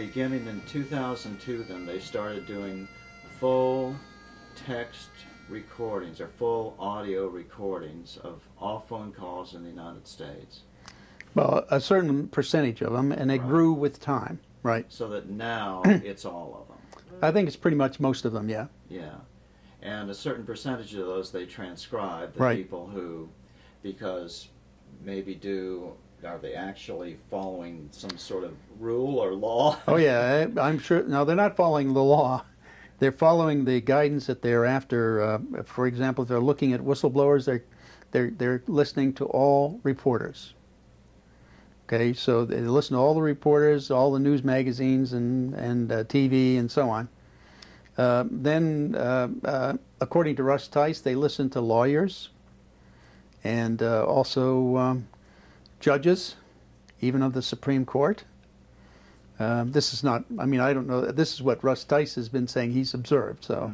beginning in 2002, then they started doing full text recordings or full audio recordings of all phone calls in the United States. Well, a certain percentage of them, and it grew with time, right? So that now it's all of them. I think it's pretty much most of them, yeah. Yeah. And a certain percentage of those they transcribe, the Right. people who, because maybe are they actually following some sort of rule or law? Oh yeah, I'm sure. No, they're not following the law. They're following the guidance that they're after. For example, if they're looking at whistleblowers, they're listening to all reporters. Okay, so they listen to all the reporters, all the news magazines and TV and so on. Then, according to Russ Tice, they listen to lawyers and also judges, even of the Supreme Court. This is not, I mean, I don't know, this is what Russ Tice has been saying he's observed. So,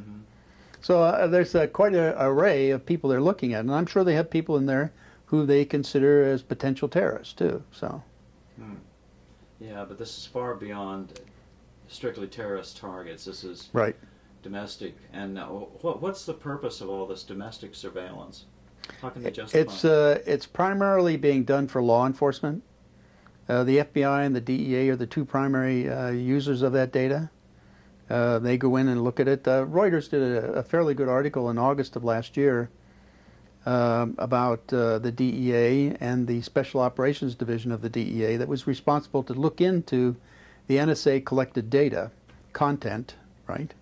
there's quite an array of people they're looking at, and I'm sure they have people in there who they consider as potential terrorists too. So, yeah, but this is far beyond strictly terrorist targets. This is right. Domestic. And what's the purpose of all this domestic surveillance? How can they justify it's primarily being done for law enforcement. The FBI and the DEA are the two primary users of that data. They go in and look at it. Reuters did a fairly good article in August of last year about the DEA and the Special Operations Division of the DEA that was responsible to look into the NSA collected data, content, right?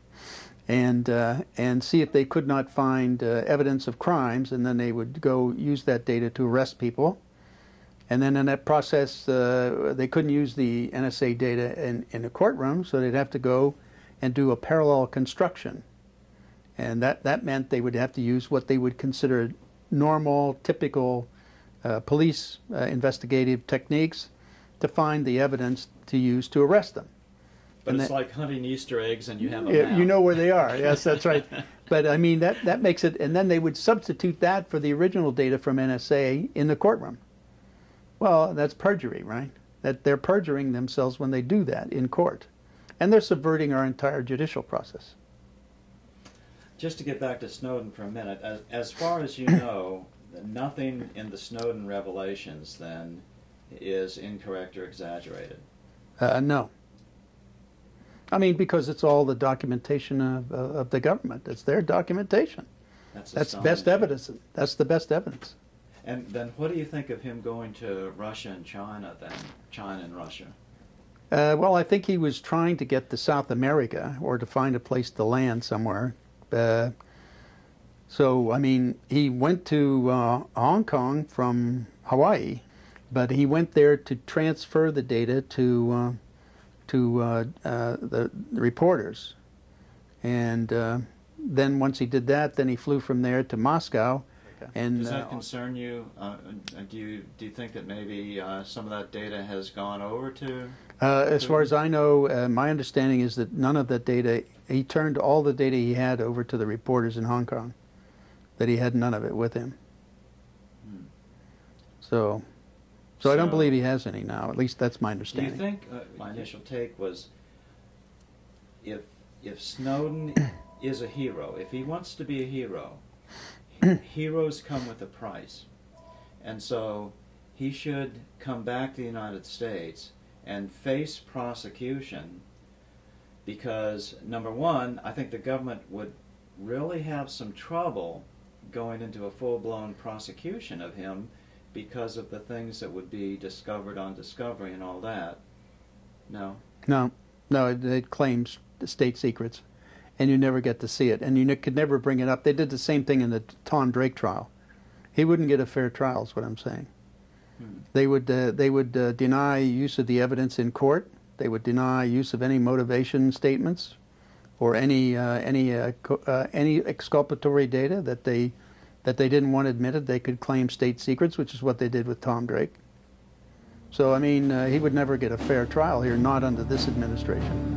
And see if they could not find evidence of crimes, and then they would go use that data to arrest people. And then in that process, they couldn't use the NSA data in a courtroom, so they'd have to go and do a parallel construction. And that meant they would have to use what they would consider normal, typical police investigative techniques to find the evidence to use to arrest them. But and it's like hunting Easter eggs and you have a map. You know where they are. Yes, that's right. But I mean, that makes it, and then they would substitute that for the original data from NSA in the courtroom. Well, that's perjury, right? That they're perjuring themselves when they do that in court. And they're subverting our entire judicial process. Just to get back to Snowden for a minute, as far as you know, nothing in the Snowden revelations then is incorrect or exaggerated? No. I mean, because it's all the documentation of the government. It's their documentation. That's best evidence. That's the best evidence. And then what do you think of him going to Russia and China then? China and Russia? Well, I think he was trying to get to South America or to find a place to land somewhere. So, I mean, he went to Hong Kong from Hawaii, but he went there to transfer the data to the reporters. And then once he did that, then he flew from there to Moscow. And does that concern you? Do you think that maybe some of that data has gone over to? As far as I know, my understanding is that none of that data. He turned all the data he had over to the reporters in Hong Kong. That he had none of it with him. So I don't believe he has any now. At least that's my understanding. Do you think my initial take was, if Snowden is a hero, if he wants to be a hero. Heroes come with a price, and so he should come back to the United States and face prosecution because, number one, I think the government would really have some trouble going into a full-blown prosecution of him because of the things that would be discovered on discovery and all that. No? No, it claims state secrets. And you never get to see it, and you could never bring it up. They did the same thing in the Tom Drake trial. He wouldn't get a fair trial, is what I'm saying. They would deny use of the evidence in court. They would deny use of any motivation statements, or any exculpatory data that they didn't want admitted. They could claim state secrets, which is what they did with Tom Drake. So I mean, he would never get a fair trial here, not under this administration.